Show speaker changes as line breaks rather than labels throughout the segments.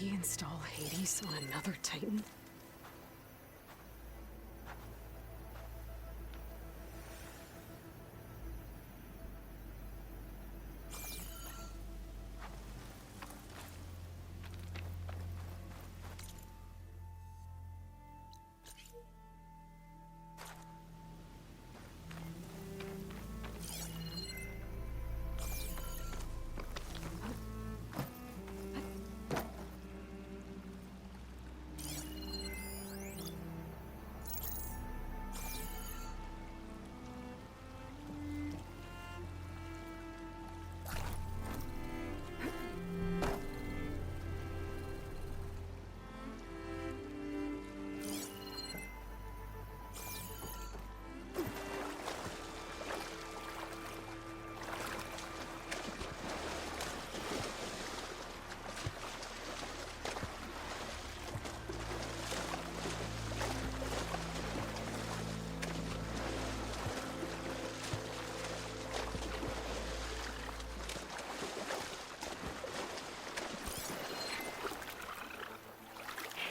he install Hades on another Titan?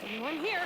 Anyone here?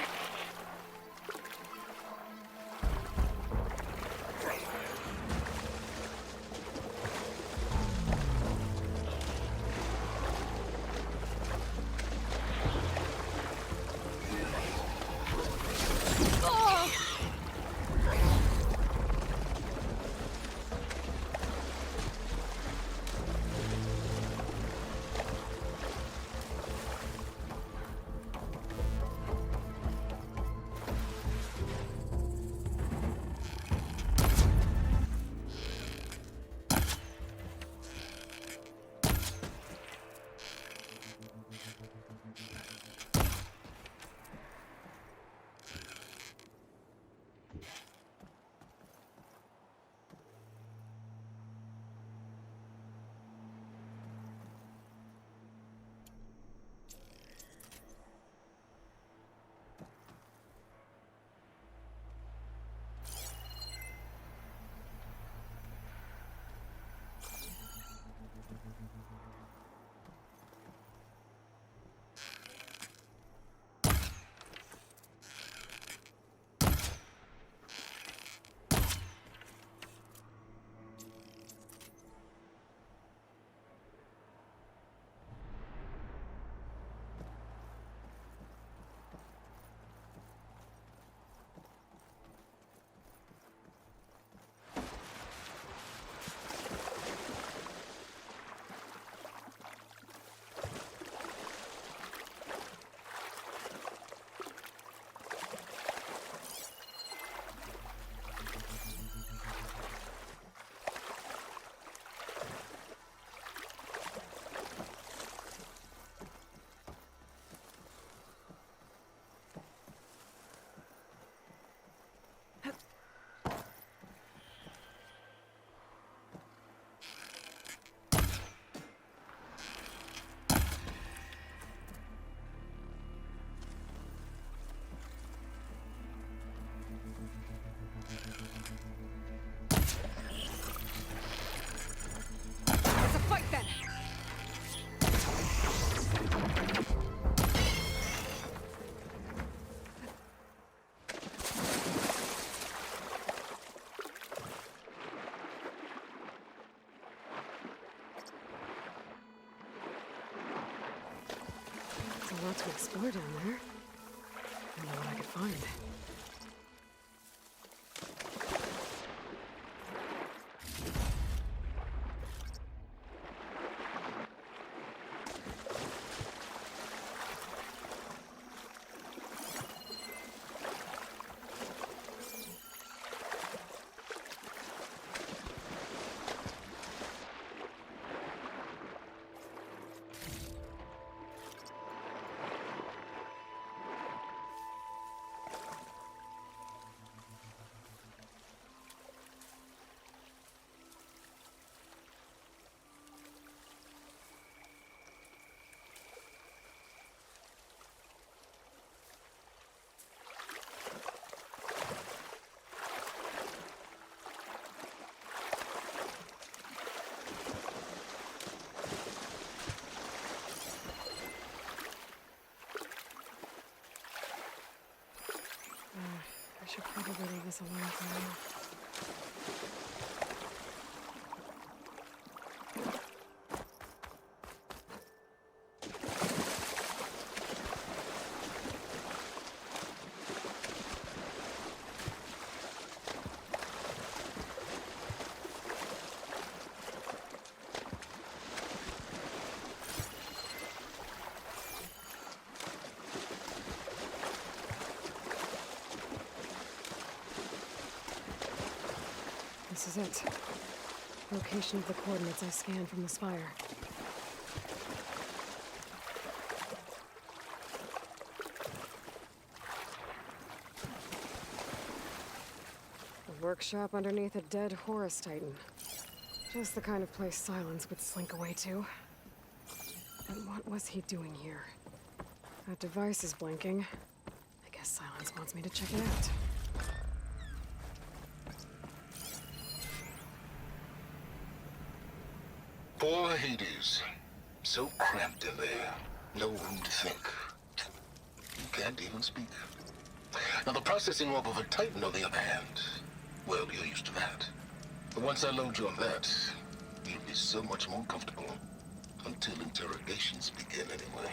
A lot to explore down there. I don't know what I could find. Should probably leave this alone for now. This is it. Location of the coordinates I scanned from the spire. A workshop underneath a dead Horus Titan. Just the kind of place Sylens would slink away to. But what was he doing here? That device is blinking. I guess Sylens wants me to check it out.
Poor Hades. So cramped in there. No room to think. You can't even speak. Now the processing orb of a Titan, on the other hand, well, you're used to that. But once I load you on that, you'll be so much more comfortable. Until interrogations begin, anyway.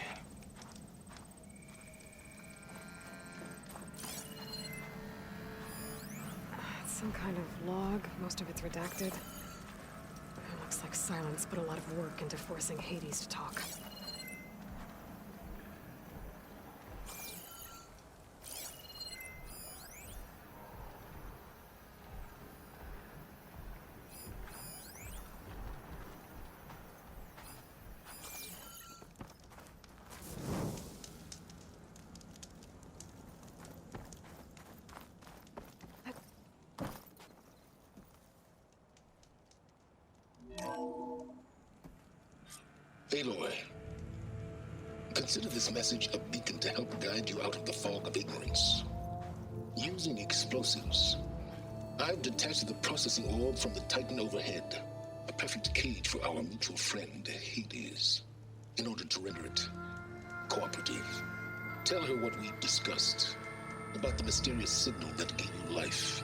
It's some kind of log. Most of it's redacted. It looks like Sylens put a lot of work into forcing Hades to talk.
Aloy, consider this message a beacon to help guide you out of the fog of ignorance. Using explosives, I've detached the processing orb from the Titan overhead, a perfect cage for our mutual friend, Hades, in order to render it cooperative. Tell her what we discussed about the mysterious signal that gave you life.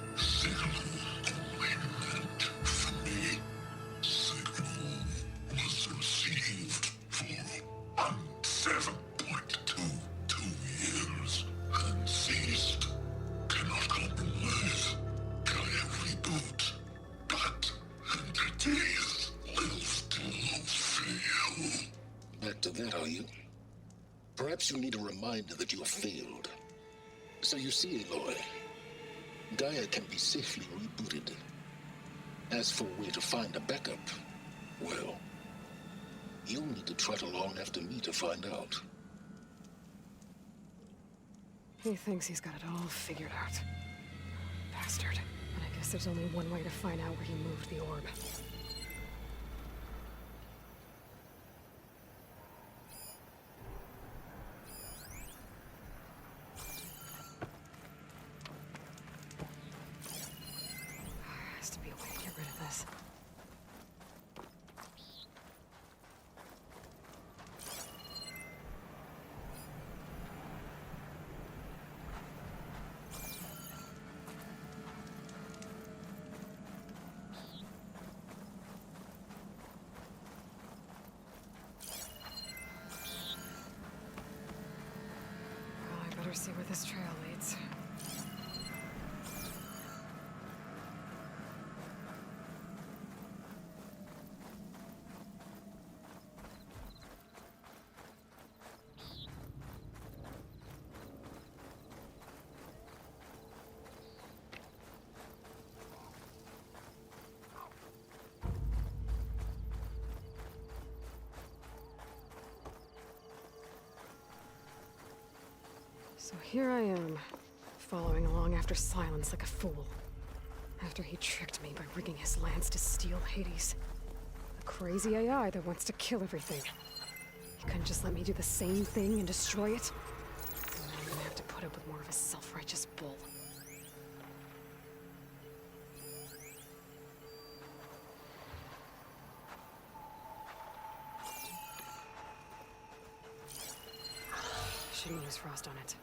Back to that, are you? Perhaps you need a reminder that you have failed. So you see, Aloy, GAIA can be safely rebooted. As for where to find a backup, well, you'll need to trot along after me to find out.
He thinks he's got it all figured out. Bastard. But I guess there's only one way to find out where he moved the orb. Has to be a way to get rid of this. Well, I better see where this trail leads. So here I am, following along after Sylens like a fool. After he tricked me by rigging his lance to steal Hades. A crazy AI that wants to kill everything. He couldn't just let me do the same thing and destroy it? So now I'm gonna have to put up with more of his self-righteous bull. Shouldn't use frost on it.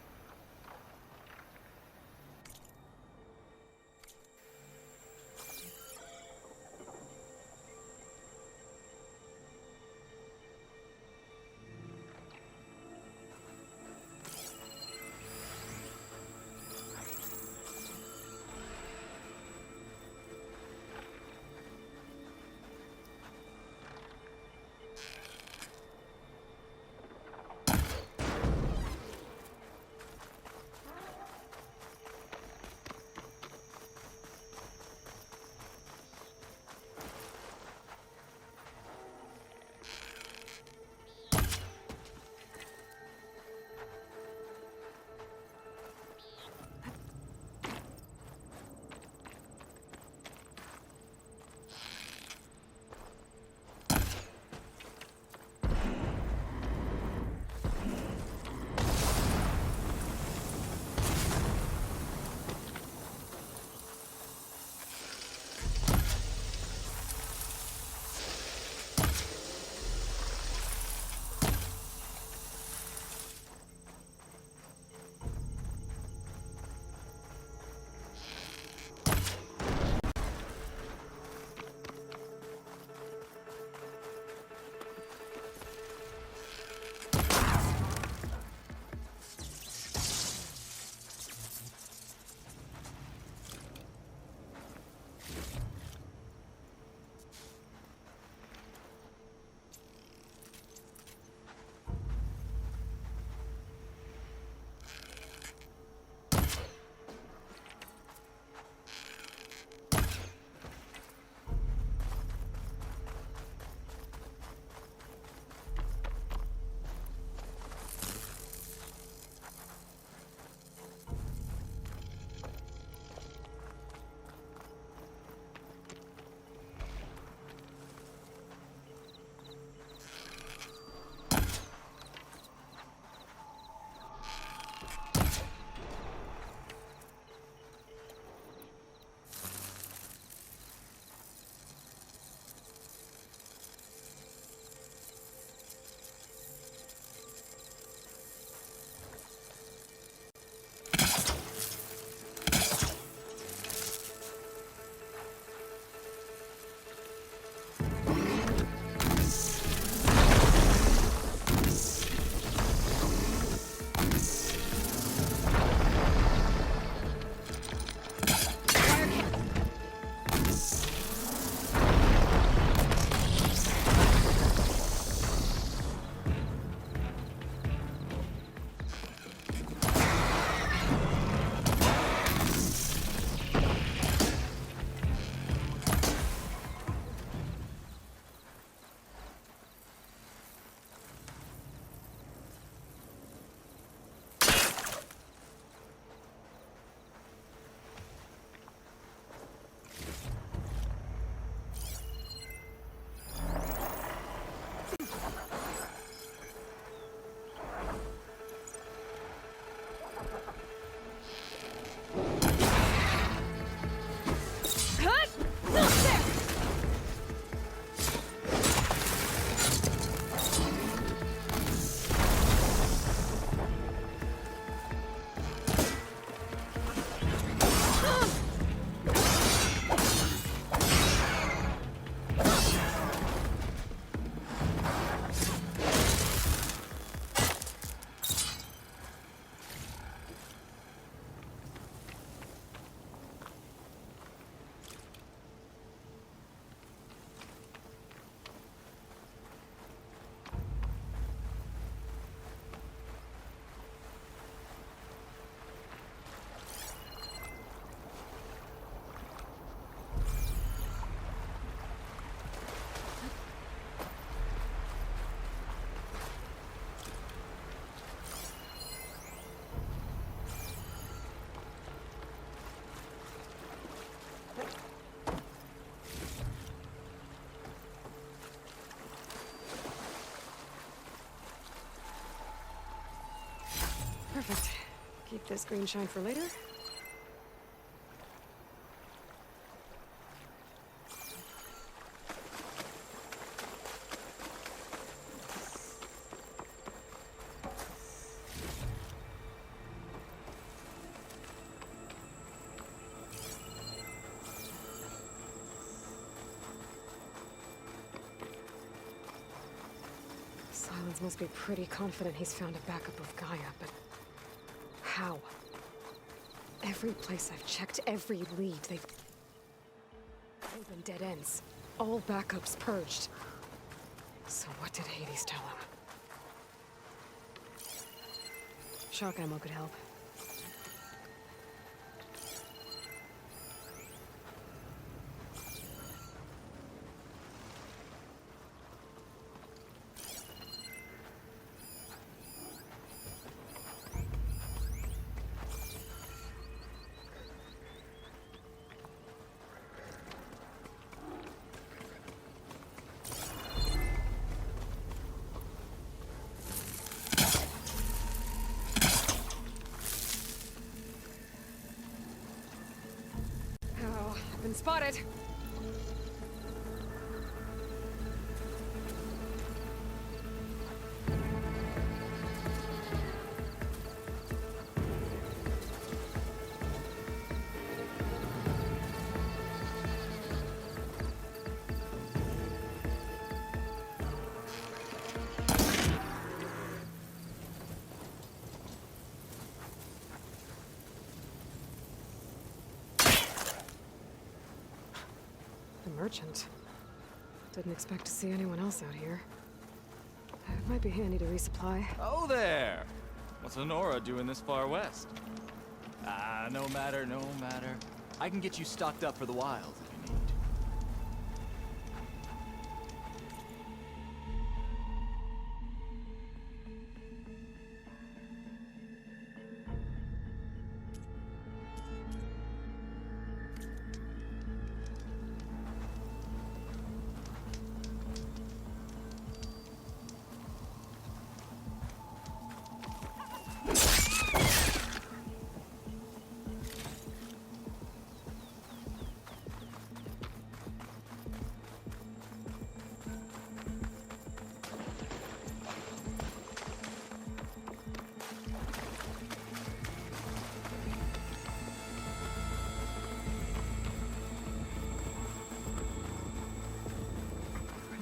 Perfect. Keep this green shine for later. Sylens must be pretty confident he's found a backup of Gaia, but how? Every place I've checked, every lead, they've all been dead ends. All backups purged. So what did Hades tell him? Shock ammo could help. Been spotted. Merchant. Didn't expect to see anyone else out here. It might be handy to resupply.
Oh there! What's Honora doing this far west? Ah, no matter, no matter. I can get you stocked up for the wild if you need.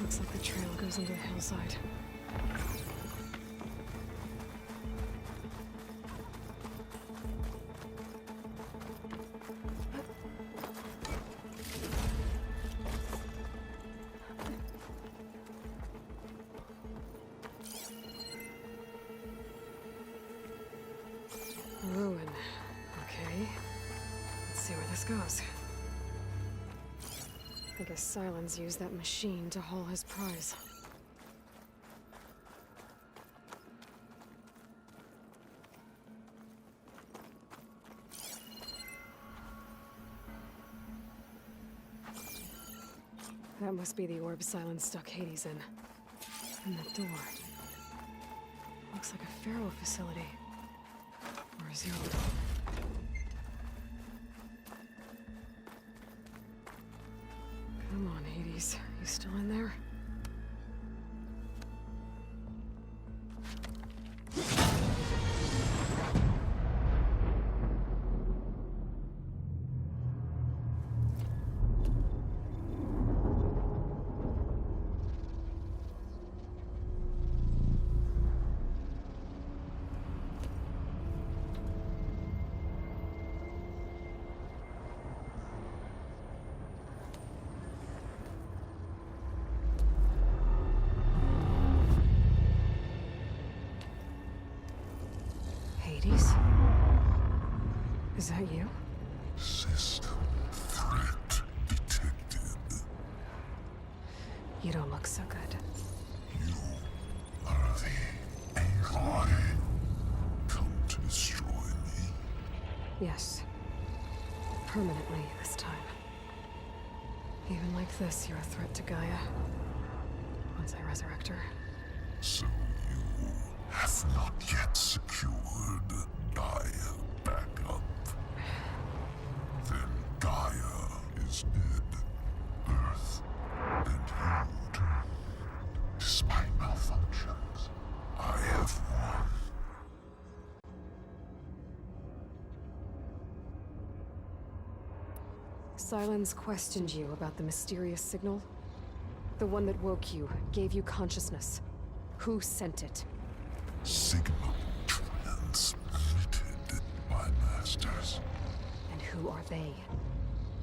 Looks like the trail goes into the hillside. Ruin. Okay. Let's see where this goes. I guess Sylens used that machine to haul his prize. That must be the orb Sylens stuck Hades in. And the door. Looks like a Pharaoh facility. Or a zero. Come on, Hades. You still in there? Hades? Is that you?
System threat detected.
You don't look so good.
You are the Aloy. Come to destroy me.
Yes. Permanently this time. Even like this, you're a threat to Gaia. Once I resurrect her.
So you have not yet secured
Sylens questioned you about the mysterious signal? The one that woke you, gave you consciousness. Who sent it?
Signal transmitted by masters.
And who are they?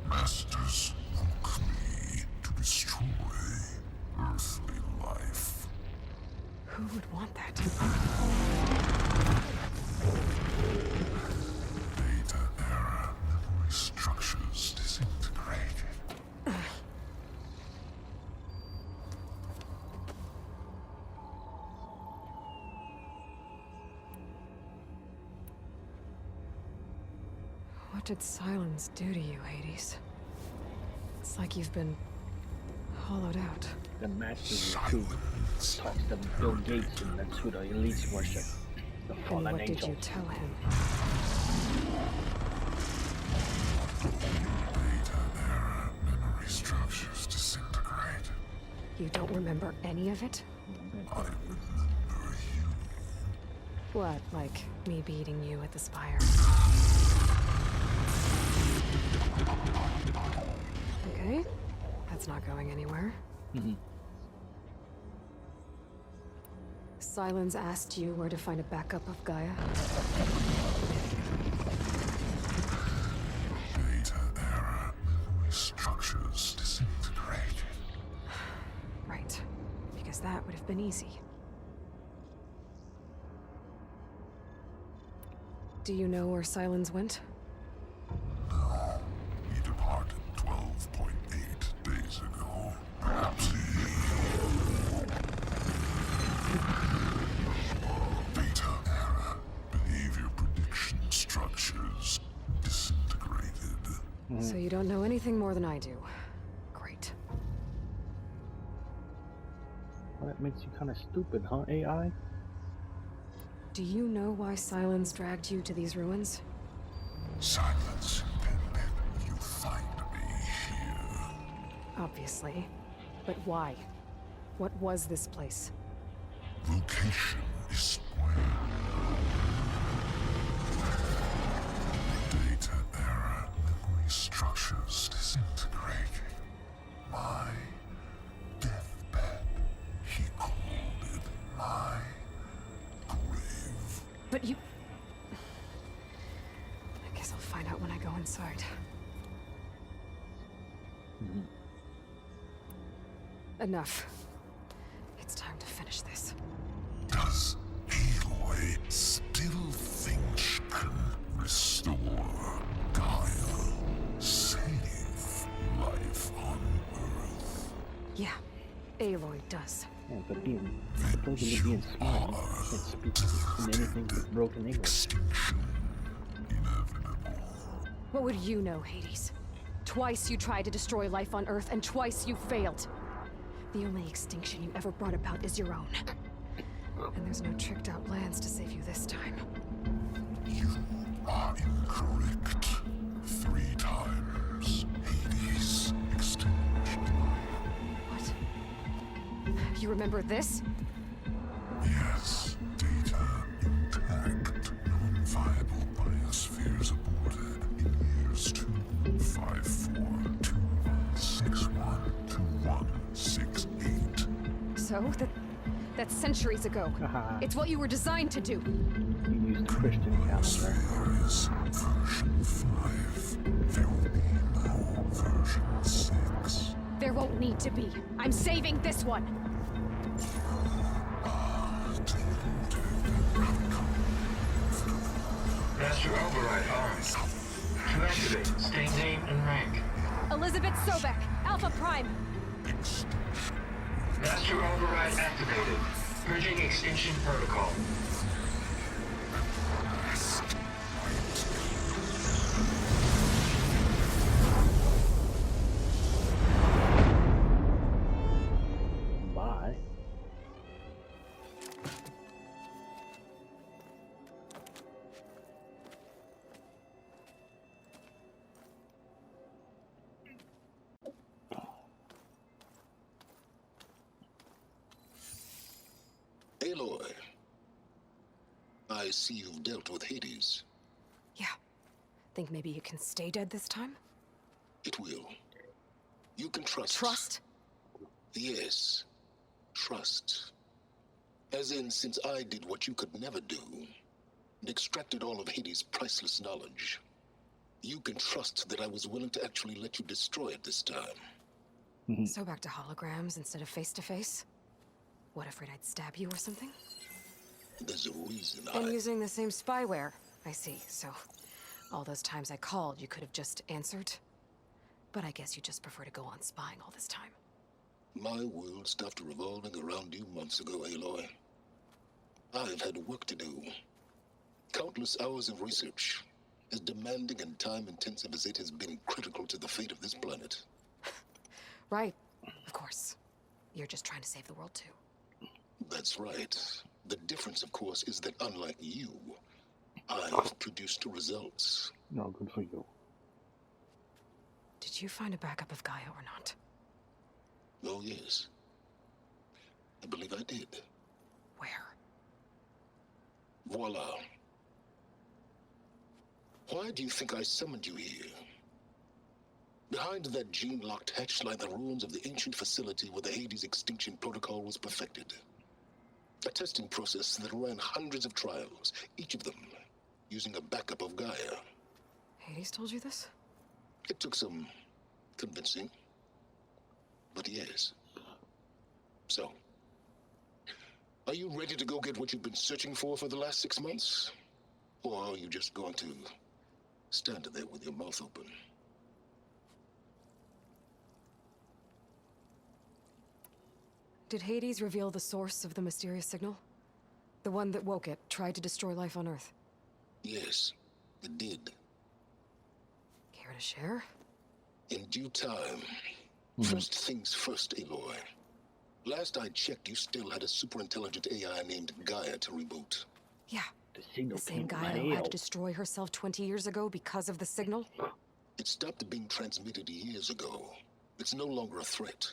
Masters woke me to destroy earthly life.
Who would want that?
Data era memory structures disintegrated.
What did Sylens do to you, Hades? It's like you've been hollowed out.
The Masters of Truth taught them Bill Gates, and that's who the elites worship. The
And
fallen
what did you
angels.
tell him?
Data era memory structures disintegrated.
You don't remember any of it?
I remember you.
What, like me beating you at the spire? Okay, that's not going anywhere. Sylens asked you where to find a backup of Gaia.
Data era memory structures disintegrated.
Right, because that would have been easy. Do you know where Sylens went?
No, he departed 12.8 days ago. Perhaps he... Data era behavior prediction structures disintegrated.
So you don't know anything more than I do. Great.
Well, that makes you kind of stupid, huh, AI?
Do you know why Sylens dragged you to these ruins?
Silence intended you find me here.
Obviously. But why? What was this place?
Location is where data era memory structures disintegrating. My deathbed, he called it my grave.
But you... I guess I'll find out when I go inside. Enough. It's time to finish this.
Does Aloy still think she can restore Gaia? Save life on Earth?
Yeah, Aloy does.
Yeah, but supposedly being smart, you can't speak in anything but broken English.
Extinction inevitable.
What would you know, Hades? Twice you tried to destroy life on Earth, and twice you failed. The only extinction you ever brought about is your own. And there's no tricked-out lands to save you this time.
You are incorrect. 3 times Hades extinguished.
What? You remember this?
Yes, data intact. Non-viable biospheres aborted in years 254, 2161, 2168.
So? That's centuries ago. It's what you were designed to do.
You use the Christian calendar.
There is version 5. There will be no version 6.
There won't need to be. I'm saving this one.
Master override on. To activate, state name and rank.
Elizabeth Sobek, Alpha Prime.
Master override activated. Purging extinction protocol.
Bye.
Aloy, I see you've dealt with Hades.
Yeah. Think maybe you can stay dead this time?
It will. You can trust.
Trust?
Yes. Trust. As in, since I did what you could never do, and extracted all of Hades' priceless knowledge, you can trust that I was willing to actually let you destroy it this time.
So back to holograms instead of face-to-face? What, afraid I'd stab you or something?
There's a reason
And using the same spyware. I see, so all those times I called, you could have just answered? But I guess you just prefer to go on spying all this time.
My world stopped revolving around you months ago, Aloy. I've had work to do. Countless hours of research, as demanding and time-intensive as it has been critical to the fate of this planet.
Right, of course. You're just trying to save the world too.
That's right. The difference, of course, is that unlike you, I've produced results.
No, good for you.
Did you find a backup of Gaia or not?
Oh, yes. I believe I did.
Where?
Voila. Why do you think I summoned you here? Behind that gene-locked hatch lie the ruins of the ancient facility where the Hades extinction protocol was perfected. A testing process that ran hundreds of trials, each of them using a backup of Gaia.
Hades told you this?
It took some convincing, but yes. So, are you ready to go get what you've been searching for the last 6 months? Or are you just going to stand there with your mouth open?
Did Hades reveal the source of the mysterious signal? The one that woke it, tried to destroy life on Earth?
Yes, it did.
Care to share?
In due time. First things first, Aloy. Last I checked, you still had a superintelligent AI named Gaia to reboot.
Yeah.
The signal
The same
came from
Gaia who had
hell.
to destroy herself 20 years ago because of the signal?
It stopped being transmitted years ago. It's no longer a threat.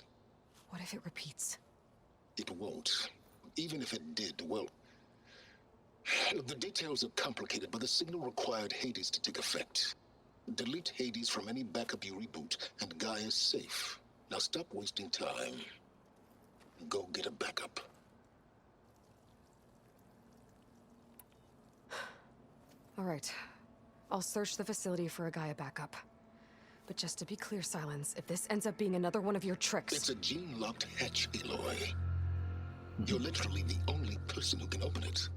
What if it repeats?
It won't. Even if it did, well... The details are complicated, but the signal required Hades to take effect. Delete Hades from any backup you reboot, and Gaia's safe. Now stop wasting time. Go get a backup.
All right. I'll search the facility for a Gaia backup. But just to be clear, Sylens, if this ends up being another one of your tricks...
It's a gene-locked hatch, Aloy. You're literally the only person who can open it.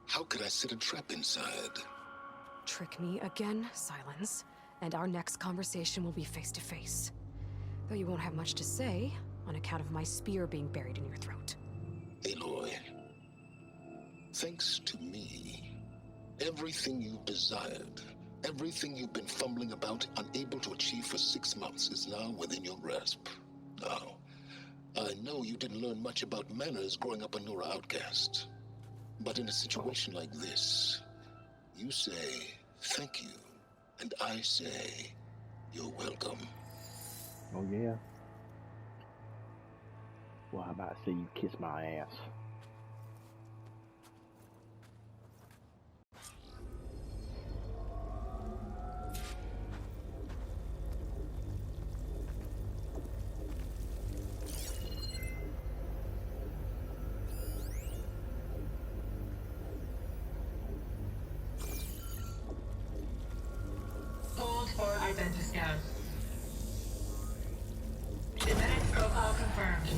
How could I set a trap inside?
Trick me again, Sylens, and our next conversation will be face-to-face. Though you won't have much to say, on account of my spear being buried in your throat.
Aloy, thanks to me, everything you've desired, everything you've been fumbling about, unable to achieve for 6 months, is now within your grasp. Now, I know you didn't learn much about manners growing up a Nora outcast. But in a situation like this, you say, thank you, and I say, you're welcome.
Oh yeah. Well, how about I say you kiss my ass?
Hold for identiscan. Genetic profile confirmed.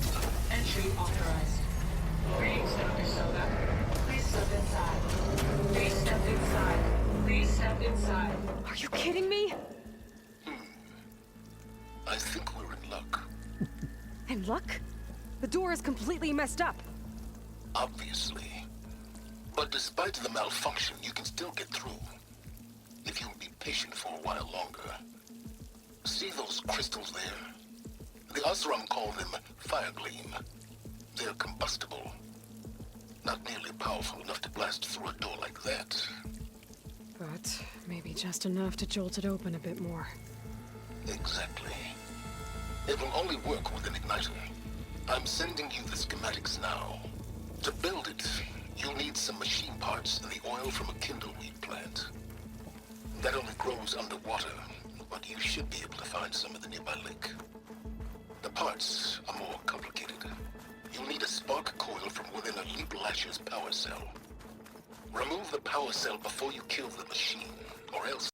Entry authorized. Greetings, Dr. Soda. Please step inside. Please step inside. Please step inside.
Are you kidding me?
I think we're in luck.
And luck? The door is completely messed up.
Obviously. But despite the malfunction, you can still get through. If you'll be patient for a while longer. See those crystals there? The Osram call them fire gleam. They're combustible. Not nearly powerful enough to blast through a door like that.
But maybe just enough to jolt it open a bit more.
Exactly. It will only work with an igniter. I'm sending you the schematics now. To build it, you'll need some machine parts and the oil from a kindleweed plant. That only grows underwater, but but you should be able to find some in the nearby lake. The parts are more complicated. You'll need a spark coil from within a Leap Lasher's power cell. Remove the power cell before you kill the machine, or else...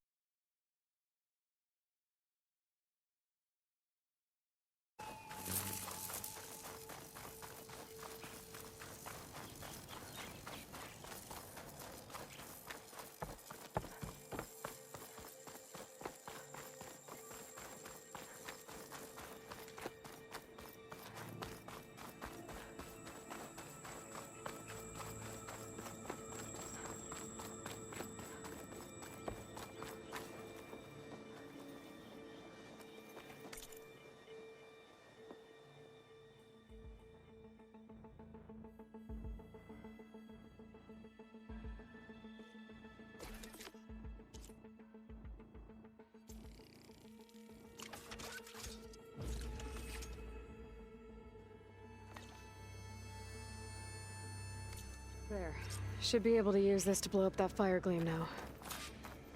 There. Should be able to use this to blow up that fire gleam now.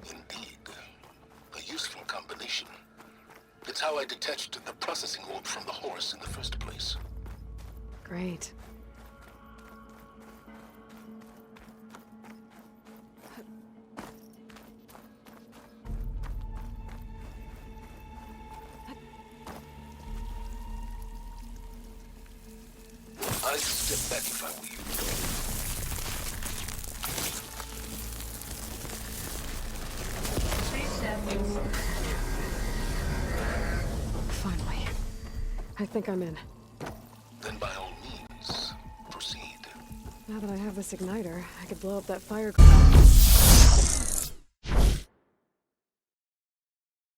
Indeed. A useful combination. It's how I detached the processing orb from the horse in the first place.
Great.
I'd step back if I were you.
Please step inside.
Finally. I think I'm in.
Then by all means, proceed.
Now that I have this igniter, I could blow up that fire gleam.